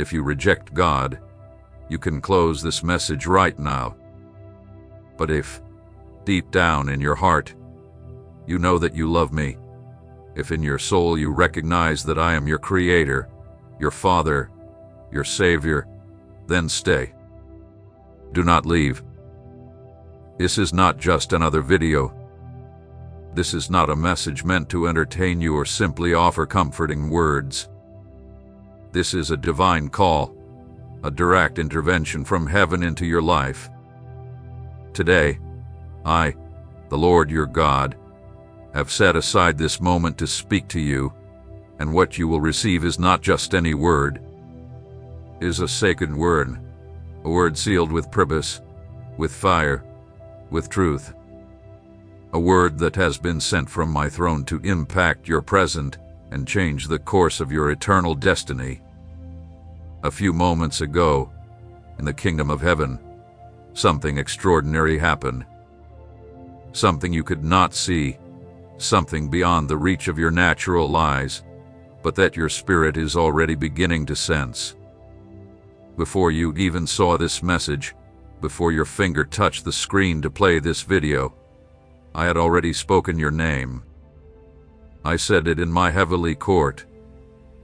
If you reject God, you can close this message right now. But if, deep down in your heart, you know that you love me, if in your soul you recognize that I am your Creator, your Father, your Savior, then stay. Do not leave. This is not just another video. This is not a message meant to entertain you or simply offer comforting words. This is a divine call, a direct intervention from heaven into your life. Today, I, the Lord your God, have set aside this moment to speak to you, and what you will receive is not just any word. It is a sacred word, a word sealed with purpose, with fire, with truth. A word that has been sent from my throne to impact your present and change the course of your eternal destiny. A few moments ago, in the kingdom of heaven, something extraordinary happened. Something you could not see, something beyond the reach of your natural eyes, but that your spirit is already beginning to sense. Before you even saw this message, before your finger touched the screen to play this video, I had already spoken your name. I said it in my heavenly court.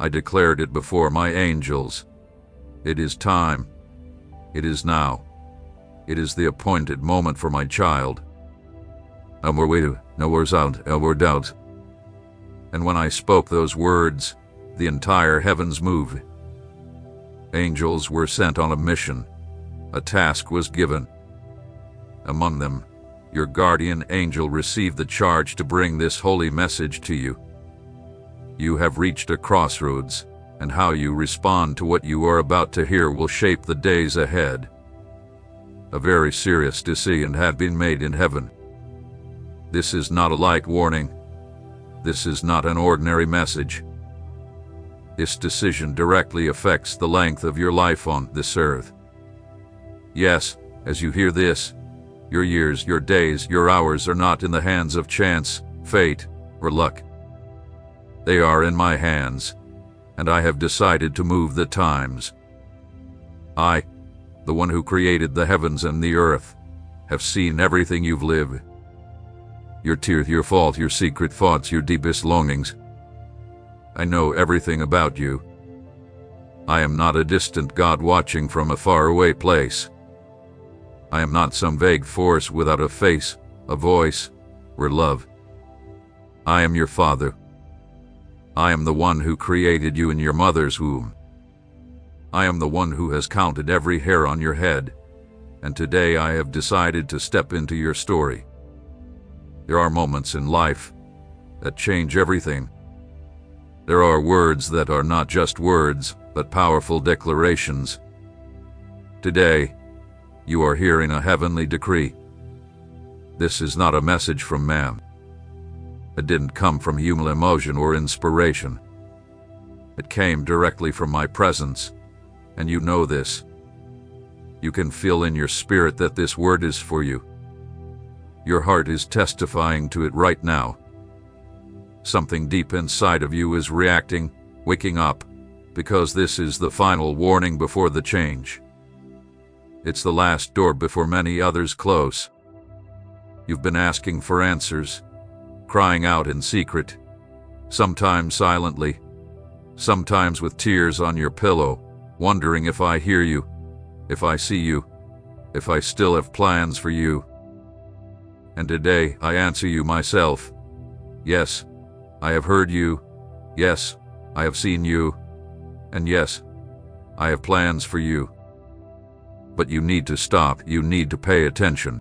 I declared it before my angels. It is time. It is now. It is the appointed moment for my child. No more waiting, no more sound, no more doubt. And when I spoke those words, the entire heavens moved. Angels were sent on a mission. A task was given. Among them, your guardian angel received the charge to bring this holy message to you. You have reached a crossroads, and how you respond to what you are about to hear will shape the days ahead. A very serious decision had been made in heaven. This is not a light warning. This is not an ordinary message. This decision directly affects the length of your life on this earth. Yes, as you hear this, your years, your days, your hours are not in the hands of chance, fate, or luck. They are in my hands, and I have decided to move the times. I, the one who created the heavens and the earth, have seen everything you've lived. Your tears, your fault, your secret thoughts, your deepest longings. I know everything about you. I am not a distant God watching from a faraway place. I am not some vague force without a face, a voice, or love. I am your Father. I am the one who created you in your mother's womb. I am the one who has counted every hair on your head, and today I have decided to step into your story. There are moments in life that change everything. There are words that are not just words, but powerful declarations. Today, you are hearing a heavenly decree. This is not a message from man. It didn't come from human emotion or inspiration. It came directly from my presence, and you know this. You can feel in your spirit that this word is for you. Your heart is testifying to it right now. Something deep inside of you is reacting, waking up, because this is the final warning before the change. It's the last door before many others close. You've been asking for answers, crying out in secret, sometimes silently, sometimes with tears on your pillow, wondering if I hear you, if I see you, if I still have plans for you. And today I answer you myself. Yes, I have heard you. Yes, I have seen you. And yes, I have plans for you. But you need to stop. You need to pay attention.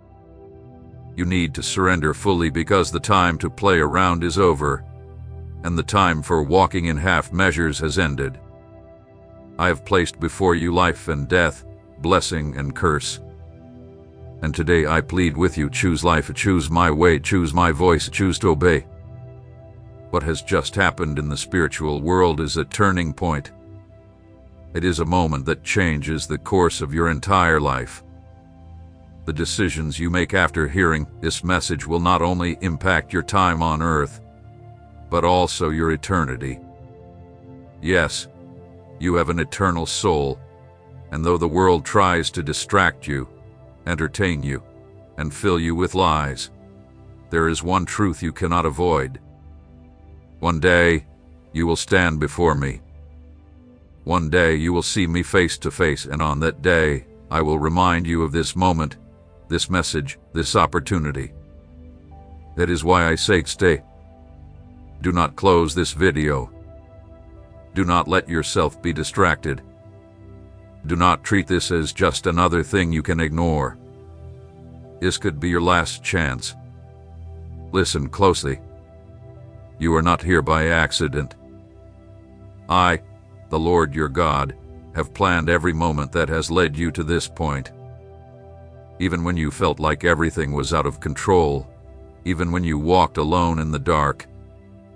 You need to surrender fully because the time to play around is over, and the time for walking in half measures has ended. I have placed before you life and death, blessing and curse. And today I plead with you, choose life, choose my way, choose my voice, choose to obey. What has just happened in the spiritual world is a turning point. It is a moment that changes the course of your entire life. The decisions you make after hearing this message will not only impact your time on earth, but also your eternity. Yes, You have an eternal soul, and though the world tries to distract you, entertain you, and fill you with lies, there is one truth you cannot avoid. One day, you will stand before me. One day you will see me face to face, and on that day, I will remind you of this moment, this message, this opportunity. That is why I say stay. Do not close this video. Do not let yourself be distracted. Do not treat this as just another thing you can ignore. This could be your last chance. Listen closely. You are not here by accident. I, the Lord your God, have planned every moment that has led you to this point. Even when you felt like everything was out of control, even when you walked alone in the dark,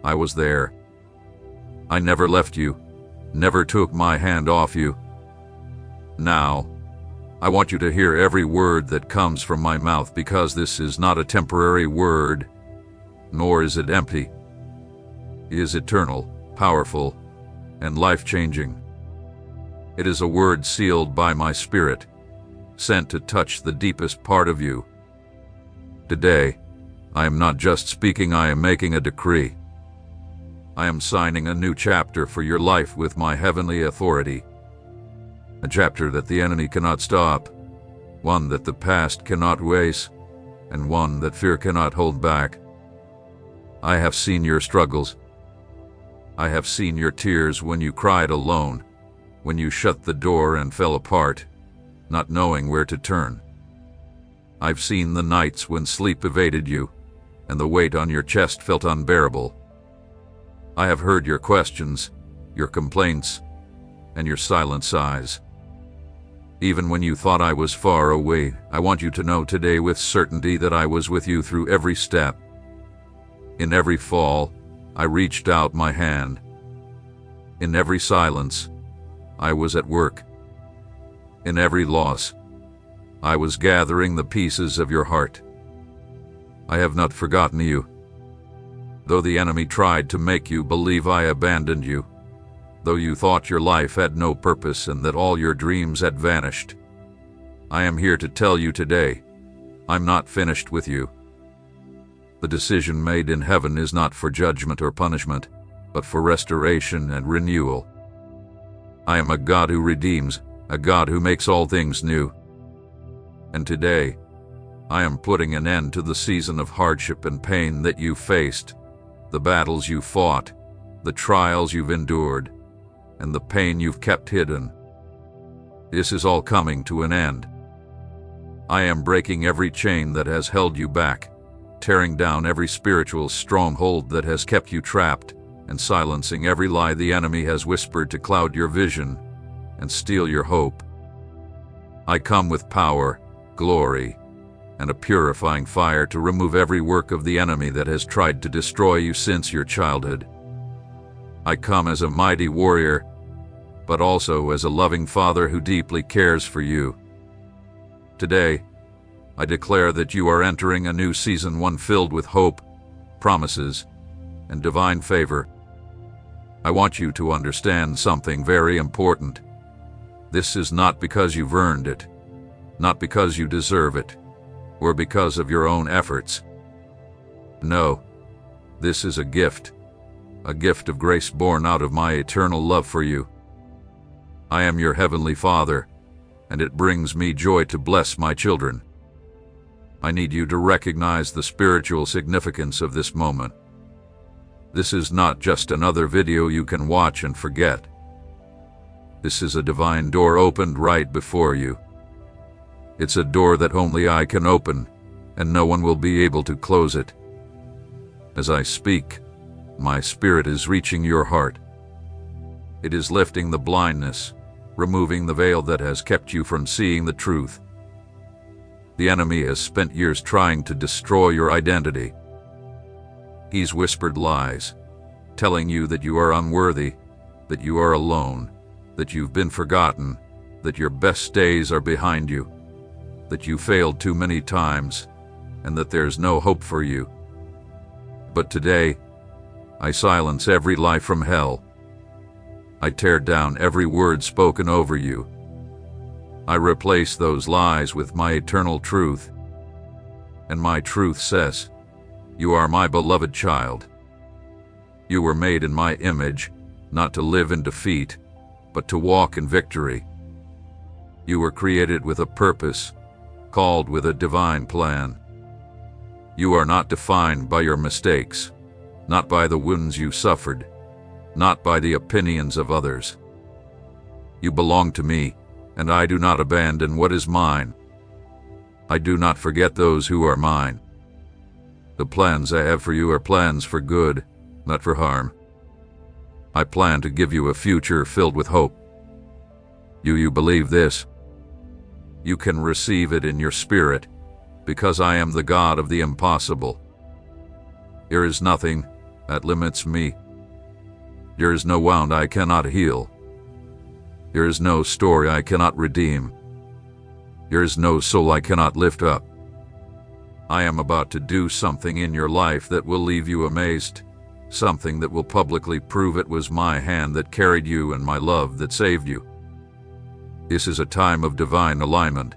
I was there. I never left you, never took my hand off you. Now, I want you to hear every word that comes from my mouth, because this is not a temporary word, nor is it empty. It is eternal, powerful, and life-changing. It is a word sealed by my Spirit, sent to touch the deepest part of you. Today, I am not just speaking, I am making a decree. I am signing a new chapter for your life with my heavenly authority. A chapter that the enemy cannot stop, one that the past cannot erase, and one that fear cannot hold back. I have seen your struggles. I have seen your tears when you cried alone, when you shut the door and fell apart, not knowing where to turn. I've seen the nights when sleep evaded you, and the weight on your chest felt unbearable. I have heard your questions, your complaints, and your silent sighs. Even when you thought I was far away, I want you to know today with certainty that I was with you through every step. In every fall, I reached out my hand. In every silence, I was at work. In every loss, I was gathering the pieces of your heart. I have not forgotten you. Though the enemy tried to make you believe I abandoned you, though you thought your life had no purpose and that all your dreams had vanished, I am here to tell you today, I'm not finished with you. The decision made in heaven is not for judgment or punishment, but for restoration and renewal. I am a God who redeems, a God who makes all things new. And today, I am putting an end to the season of hardship and pain that you faced, the battles you fought, the trials you've endured, and the pain you've kept hidden. This is all coming to an end. I am breaking every chain that has held you back, tearing down every spiritual stronghold that has kept you trapped, and silencing every lie the enemy has whispered to cloud your vision and steal your hope. I come with power, glory, and a purifying fire to remove every work of the enemy that has tried to destroy you since your childhood. I come as a mighty warrior, but also as a loving Father who deeply cares for you. Today, I declare that you are entering a new season, one filled with hope, promises, and divine favor. I want you to understand something very important. This is not because you've earned it, not because you deserve it, or because of your own efforts. No, this is a gift of grace born out of my eternal love for you. I am your heavenly Father, and it brings me joy to bless my children. I need you to recognize the spiritual significance of this moment. This is not just another video you can watch and forget. This is a divine door opened right before you. It's a door that only I can open, and no one will be able to close it. As I speak, my Spirit is reaching your heart. It is lifting the blindness, removing the veil that has kept you from seeing the truth. The enemy has spent years trying to destroy your identity. He's whispered lies, telling you that you are unworthy, that you are alone, that you've been forgotten, that your best days are behind you, that you failed too many times, and that there's no hope for you. But today, I silence every lie from hell. I tear down every word spoken over you. I replace those lies with my eternal truth. And my truth says, you are my beloved child. You were made in my image, not to live in defeat, but to walk in victory. You were created with a purpose, called with a divine plan. You are not defined by your mistakes, not by the wounds you suffered, not by the opinions of others. You belong to me, and I do not abandon what is mine. I do not forget those who are mine. The plans I have for you are plans for good, not for harm. I plan to give you a future filled with hope. You believe this? You can receive it in your spirit, because I am the God of the impossible. There is nothing that limits me. There is no wound I cannot heal. There is no story I cannot redeem. There is no soul I cannot lift up. I am about to do something in your life that will leave you amazed, something that will publicly prove it was my hand that carried you and my love that saved you. This is a time of divine alignment.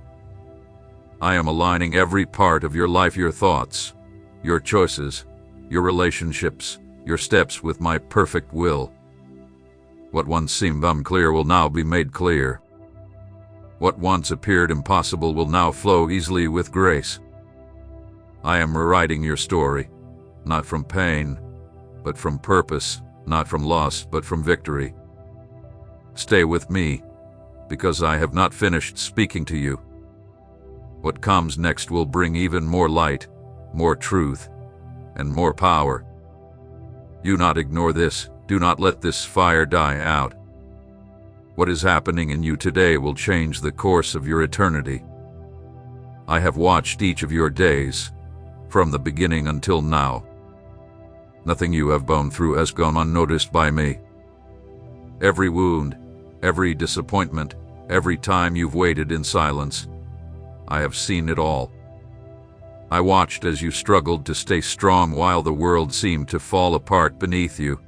I am aligning every part of your life, your thoughts, your choices, your relationships, your steps with my perfect will. What once seemed unclear will now be made clear. What once appeared impossible will now flow easily with grace. I am rewriting your story, not from pain, but from purpose, not from loss, but from victory. Stay with me, because I have not finished speaking to you. What comes next will bring even more light, more truth, and more power. Do not ignore this. Do not let this fire die out. What is happening in you today will change the course of your eternity. I have watched each of your days, from the beginning until now. Nothing you have gone through has gone unnoticed by me. Every wound, every disappointment, every time you've waited in silence, I have seen it all. I watched as you struggled to stay strong while the world seemed to fall apart beneath you.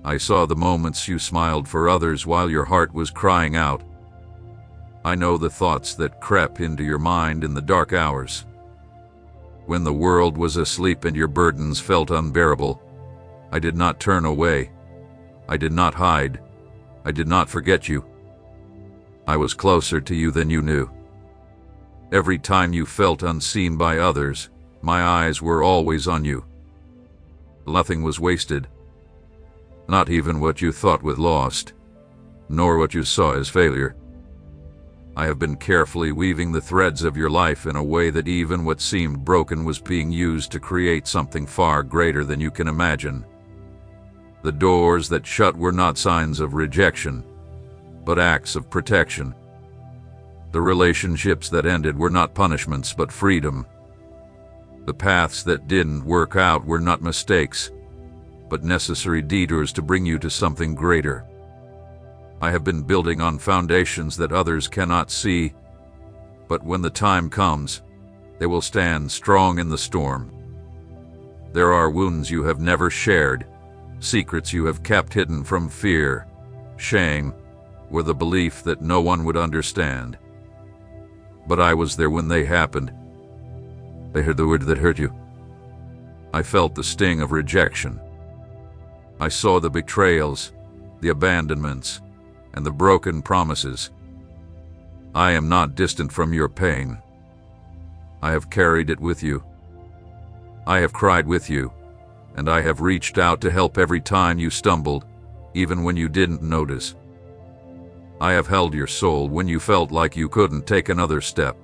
I saw the moments you smiled for others while your heart was crying out. I know the thoughts that crept into your mind in the dark hours. When the world was asleep and your burdens felt unbearable, I did not turn away. I did not hide. I did not forget you. I was closer to you than you knew. Every time you felt unseen by others, my eyes were always on you. Nothing was wasted. Not even what you thought was lost, nor what you saw as failure. I have been carefully weaving the threads of your life in a way that even what seemed broken was being used to create something far greater than you can imagine. The doors that shut were not signs of rejection, but acts of protection. The relationships that ended were not punishments, but freedom. The paths that didn't work out were not mistakes, but necessary detours to bring you to something greater. I have been building on foundations that others cannot see, but when the time comes, they will stand strong in the storm. There are wounds you have never shared, secrets you have kept hidden from fear, shame, or the belief that no one would understand. But I was there when they happened. I heard the word that hurt you. I felt the sting of rejection. I saw the betrayals, the abandonments, and the broken promises. I am not distant from your pain. I have carried it with you. I have cried with you, and I have reached out to help every time you stumbled, even when you didn't notice. I have held your soul when you felt like you couldn't take another step.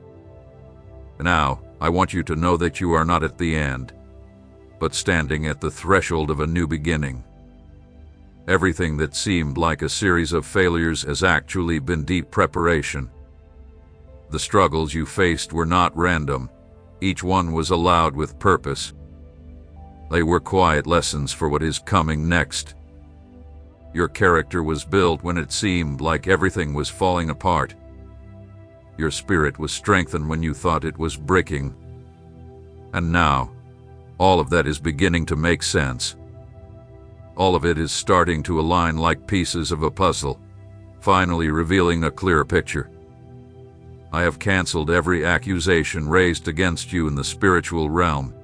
Now, I want you to know that you are not at the end, but standing at the threshold of a new beginning. Everything that seemed like a series of failures has actually been deep preparation. The struggles you faced were not random. Each one was allowed with purpose. They were quiet lessons for what is coming next. Your character was built when it seemed like everything was falling apart. Your spirit was strengthened when you thought it was breaking. And now, all of that is beginning to make sense. All of it is starting to align like pieces of a puzzle, finally revealing a clear picture. I have canceled every accusation raised against you in the spiritual realm.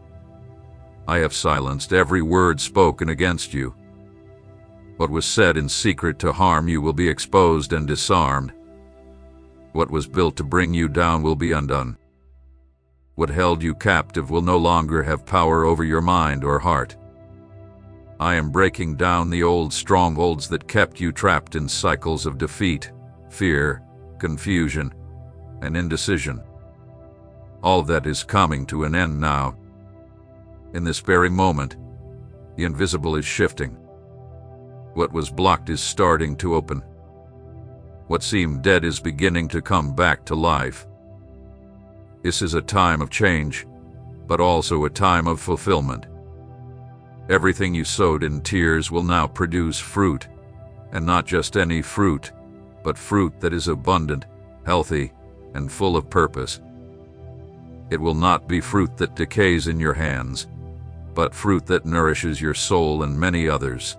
I have silenced every word spoken against you. What was said in secret to harm you will be exposed and disarmed. What was built to bring you down will be undone. What held you captive will no longer have power over your mind or heart. I am breaking down the old strongholds that kept you trapped in cycles of defeat, fear, confusion, and indecision. All that is coming to an end now. In this very moment, the invisible is shifting. What was blocked is starting to open. What seemed dead is beginning to come back to life. This is a time of change, but also a time of fulfillment. Everything you sowed in tears will now produce fruit, and not just any fruit, but fruit that is abundant, healthy, and full of purpose. It will not be fruit that decays in your hands, but fruit that nourishes your soul and many others.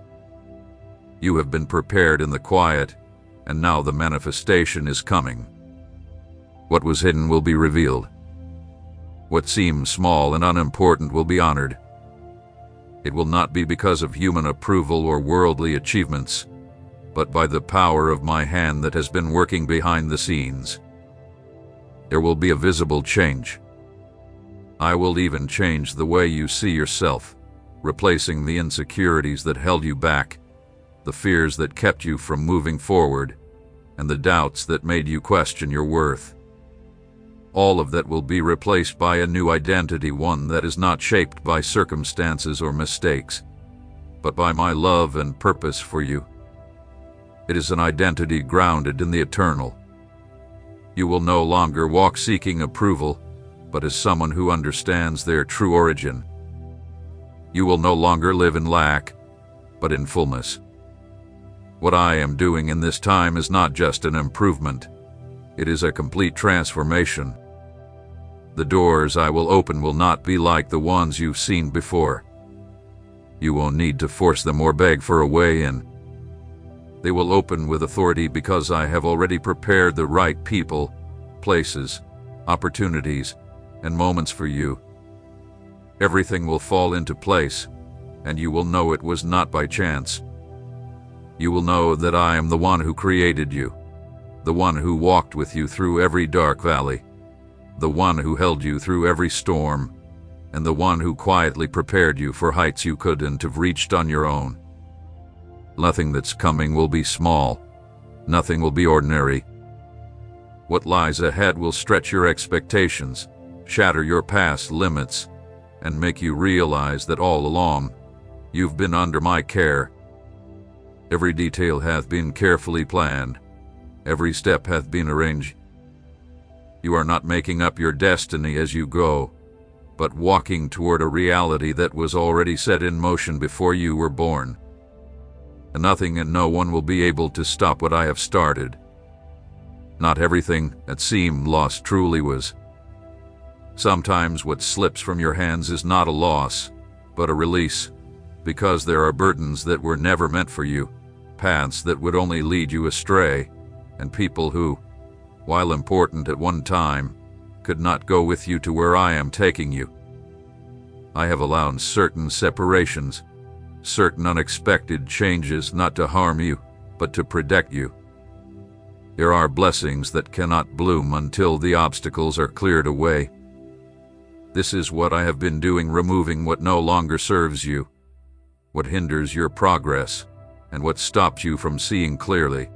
You have been prepared in the quiet, and now the manifestation is coming. What was hidden will be revealed. What seems small and unimportant will be honored. It will not be because of human approval or worldly achievements, but by the power of my hand that has been working behind the scenes. There will be a visible change. I will even change the way you see yourself, replacing the insecurities that held you back, the fears that kept you from moving forward, and the doubts that made you question your worth. All of that will be replaced by a new identity, one that is not shaped by circumstances or mistakes, but by my love and purpose for you. It is an identity grounded in the eternal. You will no longer walk seeking approval, but as someone who understands their true origin. You will no longer live in lack, but in fullness. What I am doing in this time is not just an improvement. It is a complete transformation. The doors I will open will not be like the ones you've seen before. You won't need to force them or beg for a way in. They will open with authority because I have already prepared the right people, places, opportunities, and moments for you. Everything will fall into place, and you will know it was not by chance. You will know that I am the one who created you, the one who walked with you through every dark valley, the one who held you through every storm, and the one who quietly prepared you for heights you couldn't have reached on your own. Nothing that's coming will be small. Nothing will be ordinary. What lies ahead will stretch your expectations, shatter your past limits, and make you realize that all along, you've been under my care. Every detail hath been carefully planned. Every step hath been arranged. You are not making up your destiny as you go, but walking toward a reality that was already set in motion before you were born. And nothing and no one will be able to stop what I have started. Not everything that seemed lost truly was. Sometimes what slips from your hands is not a loss, but a release, because there are burdens that were never meant for you, paths that would only lead you astray, and people who, while important at one time, could not go with you to where I am taking you. I have allowed certain separations, certain unexpected changes not to harm you, but to protect you. There are blessings that cannot bloom until the obstacles are cleared away. This is what I have been doing, removing what no longer serves you, what hinders your progress, and what stops you from seeing clearly.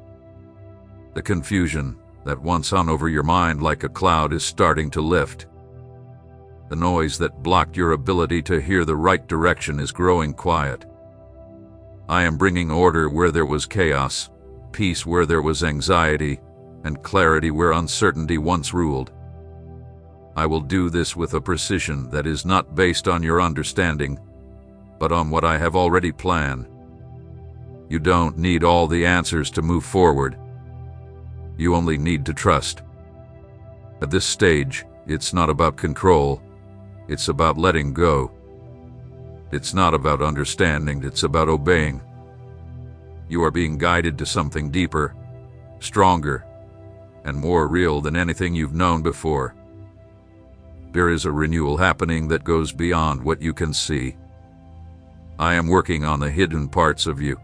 The confusion that once hung over your mind like a cloud is starting to lift. The noise that blocked your ability to hear the right direction is growing quiet. I am bringing order where there was chaos, peace where there was anxiety, and clarity where uncertainty once ruled. I will do this with a precision that is not based on your understanding, but on what I have already planned. You don't need all the answers to move forward. You only need to trust. At this stage, it's not about control, it's about letting go. It's not about understanding, it's about obeying. You are being guided to something deeper, stronger, and more real than anything you've known before. There is a renewal happening that goes beyond what you can see. I am working on the hidden parts of you,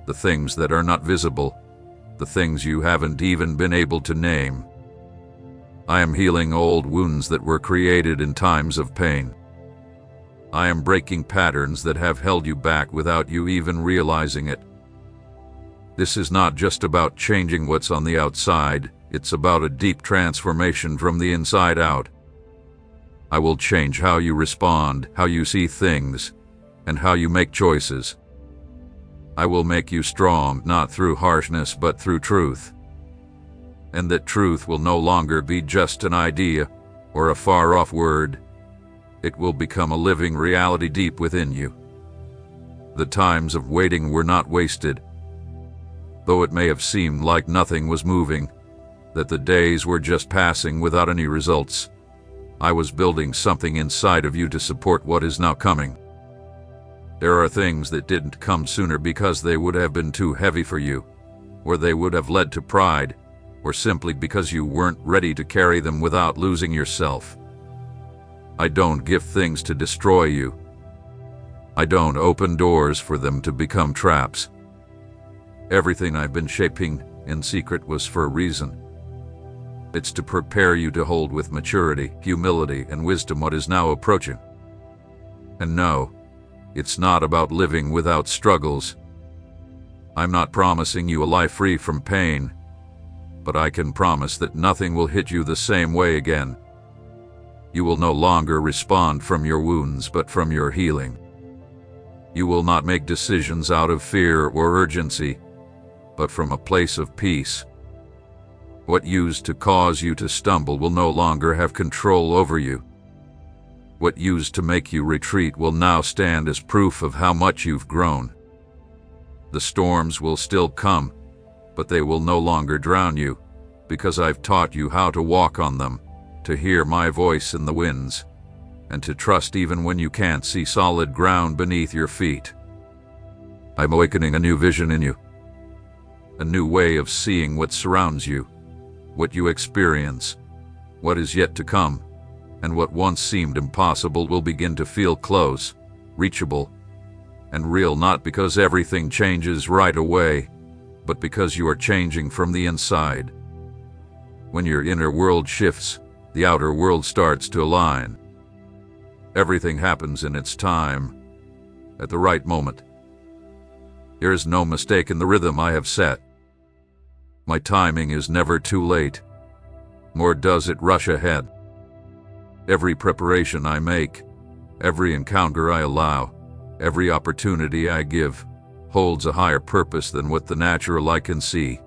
the things that are not visible, the things you haven't even been able to name. I am healing old wounds that were created in times of pain. I am breaking patterns that have held you back without you even realizing it. This is not just about changing what's on the outside, it's about a deep transformation from the inside out. I will change how you respond, how you see things, and how you make choices. I will make you strong, not through harshness, but through truth. And that truth will no longer be just an idea or a far-off word. It will become a living reality deep within you. The times of waiting were not wasted. Though it may have seemed like nothing was moving, that the days were just passing without any results, I was building something inside of you to support what is now coming. There are things that didn't come sooner because they would have been too heavy for you, or they would have led to pride, or simply because you weren't ready to carry them without losing yourself. I don't give things to destroy you. I don't open doors for them to become traps. Everything I've been shaping in secret was for a reason. It's to prepare you to hold with maturity, humility, and wisdom what is now approaching. And no, it's not about living without struggles. I'm not promising you a life free from pain, but I can promise that nothing will hit you the same way again. You will no longer respond from your wounds, but from your healing. You will not make decisions out of fear or urgency, but from a place of peace. What used to cause you to stumble will no longer have control over you. What used to make you retreat will now stand as proof of how much you've grown. The storms will still come, but they will no longer drown you, because I've taught you how to walk on them, to hear my voice in the winds, and to trust even when you can't see solid ground beneath your feet. I'm awakening a new vision in you, a new way of seeing what surrounds you, what you experience, what is yet to come, and what once seemed impossible will begin to feel close, reachable, and real, not because everything changes right away, but because you are changing from the inside. When your inner world shifts, the outer world starts to align. Everything happens in its time, at the right moment. There is no mistake in the rhythm I have set. My timing is never too late, nor does it rush ahead. Every preparation I make, every encounter I allow, every opportunity I give, holds a higher purpose than what the natural eye can see.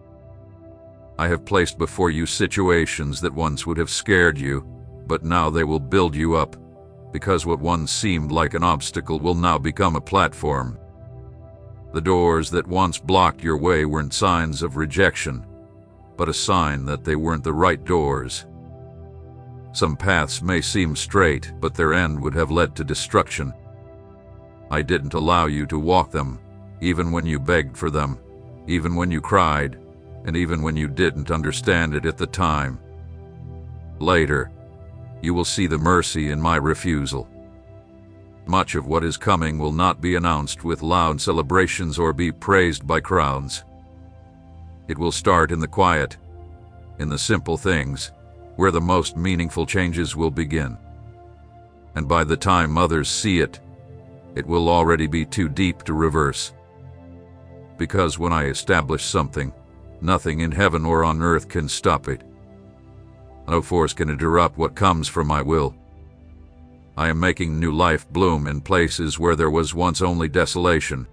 I have placed before you situations that once would have scared you, but now they will build you up, because what once seemed like an obstacle will now become a platform. The doors that once blocked your way weren't signs of rejection, but a sign that they weren't the right doors. Some paths may seem straight, but their end would have led to destruction. I didn't allow you to walk them, even when you begged for them, even when you cried, and even when you didn't understand it at the time. Later, you will see the mercy in my refusal. Much of what is coming will not be announced with loud celebrations or be praised by crowds. It will start in the quiet, in the simple things, where the most meaningful changes will begin. And by the time others see it, it will already be too deep to reverse. Because when I establish something, nothing in heaven or on earth can stop it. No force can interrupt what comes from my will. I am making new life bloom in places where there was once only desolation.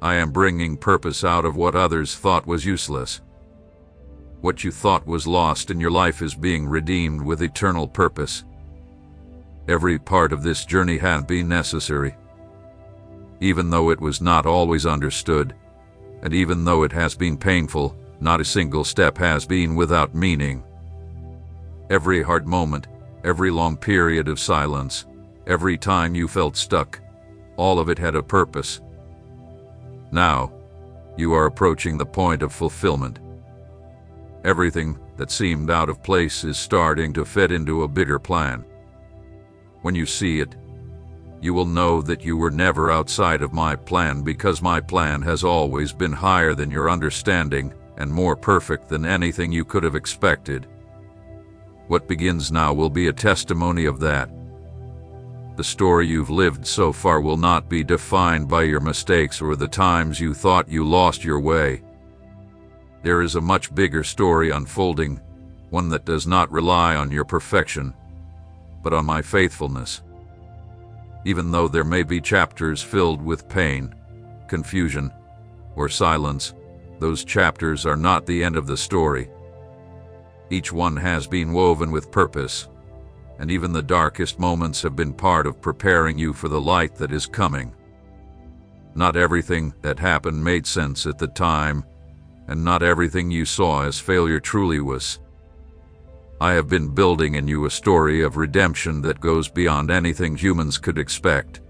I am bringing purpose out of what others thought was useless. What you thought was lost in your life is being redeemed with eternal purpose. Every part of this journey has been necessary. Even though it was not always understood, and even though it has been painful, not a single step has been without meaning. Every hard moment, every long period of silence, every time you felt stuck, All of it had a purpose. Now, you are approaching the point of fulfillment. Everything that seemed out of place is starting to fit into a bigger plan. When you see it, you will know that you were never outside of my plan, because my plan has always been higher than your understanding and more perfect than anything you could have expected. What begins now will be a testimony of that. The story you've lived so far will not be defined by your mistakes or the times you thought you lost your way. There is a much bigger story unfolding, one that does not rely on your perfection, but on my faithfulness. Even though there may be chapters filled with pain, confusion, or silence, those chapters are not the end of the story. Each one has been woven with purpose, and even the darkest moments have been part of preparing you for the light that is coming. Not everything that happened made sense at the time, and not everything you saw as failure truly was. I have been building in you a story of redemption that goes beyond anything humans could expect.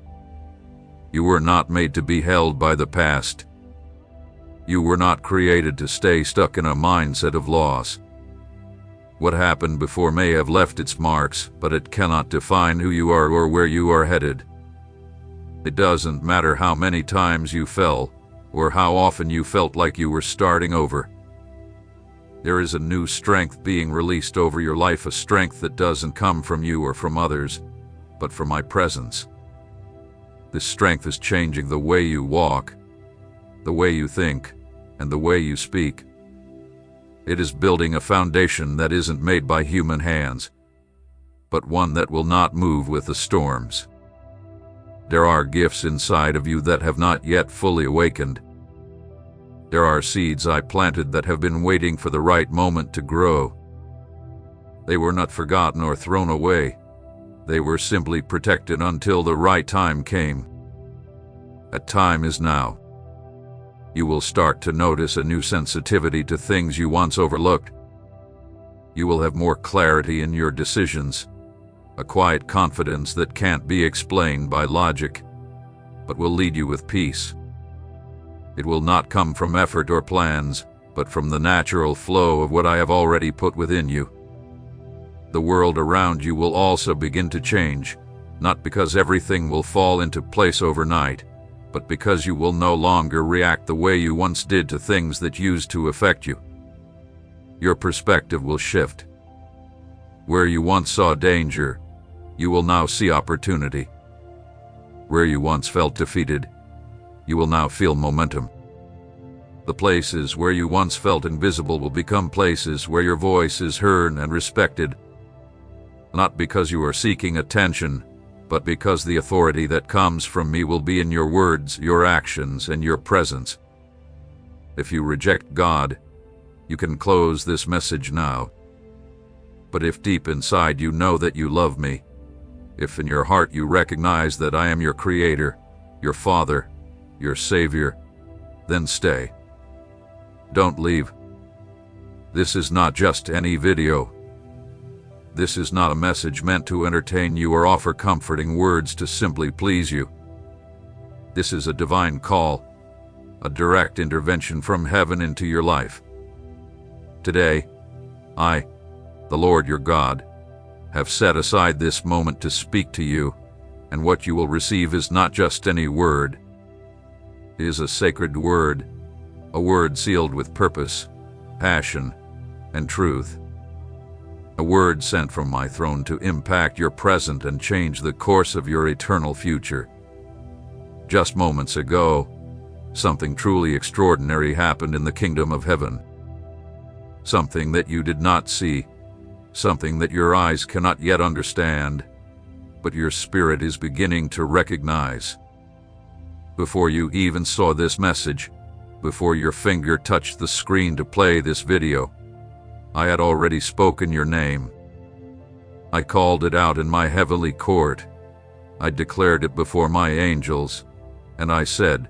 You were not made to be held by the past. You were not created to stay stuck in a mindset of loss. What happened before may have left its marks, but it cannot define who you are or where you are headed. It doesn't matter how many times you fell, or how often you felt like you were starting over. There is a new strength being released over your life, a strength that doesn't come from you or from others, but from my presence. This strength is changing the way you walk, the way you think, and the way you speak. It is building a foundation that isn't made by human hands, but one that will not move with the storms. There are gifts inside of you that have not yet fully awakened. There are seeds I planted that have been waiting for the right moment to grow. They were not forgotten or thrown away. They were simply protected until the right time came. That time is now. You will start to notice a new sensitivity to things you once overlooked. You will have more clarity in your decisions, a quiet confidence that can't be explained by logic, but will lead you with peace. It will not come from effort or plans, but from the natural flow of what I have already put within you. The world around you will also begin to change, not because everything will fall into place overnight, but because you will no longer react the way you once did to things that used to affect you. Your perspective will shift. Where you once saw danger, you will now see opportunity. Where you once felt defeated, you will now feel momentum. The places where you once felt invisible will become places where your voice is heard and respected, not because you are seeking attention, but because the authority that comes from me will be in your words, your actions, and your presence. If you reject God, you can close this message now. But if deep inside you know that you love me, if in your heart you recognize that I am your Creator, your Father, your Savior, then stay. Don't leave. This is not just any video. This is not a message meant to entertain you or offer comforting words to simply please you. This is a divine call, a direct intervention from heaven into your life. Today, I, the Lord your God, have set aside this moment to speak to you, and what you will receive is not just any word. It is a sacred word, a word sealed with purpose, passion, and truth. A word sent from my throne to impact your present and change the course of your eternal future. Just moments ago, something truly extraordinary happened in the kingdom of heaven. Something that you did not see, something that your eyes cannot yet understand, but your spirit is beginning to recognize. Before you even saw this message, before your finger touched the screen to play this video, I had already spoken your name. I called it out in my heavenly court. I declared it before my angels, and I said,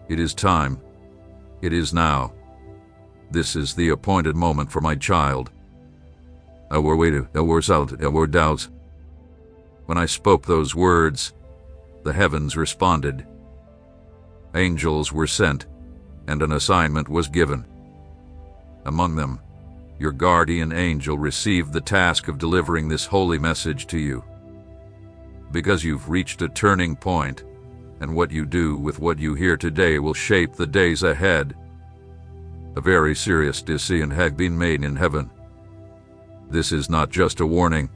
"It is time. It is now. This is the appointed moment for my child." When I spoke those words, the heavens responded. Angels were sent, and an assignment was given. Among them, your guardian angel received the task of delivering this holy message to you. Because you've reached a turning point, and what you do with what you hear today will shape the days ahead. A very serious decision has been made in heaven. This is not just a warning,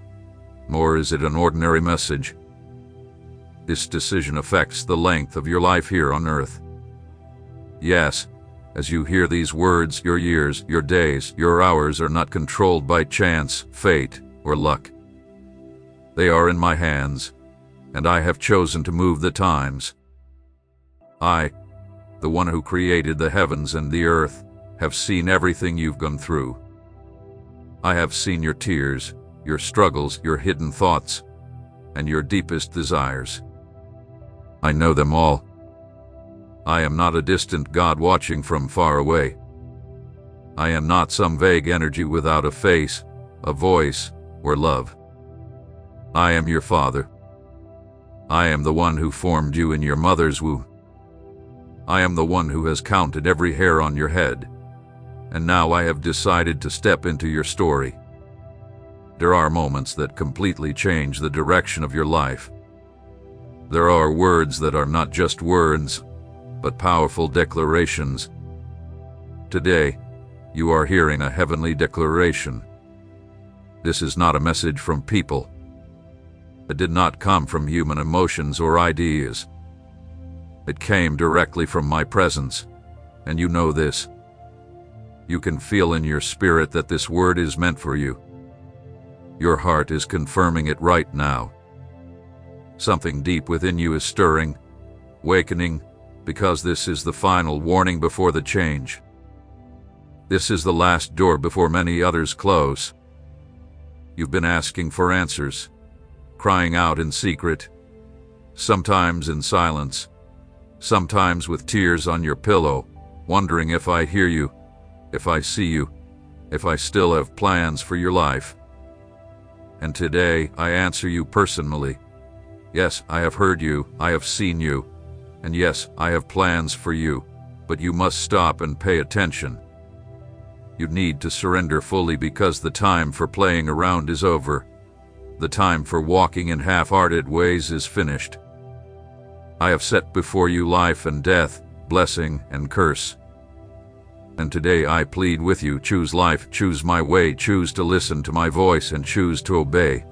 nor is it an ordinary message. This decision affects the length of your life here on earth. Yes, as you hear these words, your years, your days, your hours are not controlled by chance, fate, or luck. They are in my hands, and I have chosen to move the times. I, the one who created the heavens and the earth, have seen everything you've gone through. I have seen your tears, your struggles, your hidden thoughts, and your deepest desires. I know them all. I am not a distant God watching from far away. I am not some vague energy without a face, a voice, or love. I am your Father. I am the one who formed you in your mother's womb. I am the one who has counted every hair on your head, and now I have decided to step into your story. There are moments that completely change the direction of your life. There are words that are not just words, but powerful declarations. Today, you are hearing a heavenly declaration. This is not a message from people. It did not come from human emotions or ideas. It came directly from my presence, and you know this. You can feel in your spirit that this word is meant for you. Your heart is confirming it right now. Something deep within you is stirring, awakening, because this is the final warning before the change. This is the last door before many others close. You've been asking for answers, crying out in secret, sometimes in silence, sometimes with tears on your pillow, wondering if I hear you, if I see you, if I still have plans for your life. And today I answer you personally. Yes, I have heard you, I have seen you, and yes, I have plans for you, but you must stop and pay attention. You need to surrender fully because the time for playing around is over. The time for walking in half-hearted ways is finished. I have set before you life and death, blessing and curse. And today I plead with you, choose life, choose my way, choose to listen to my voice, and choose to obey.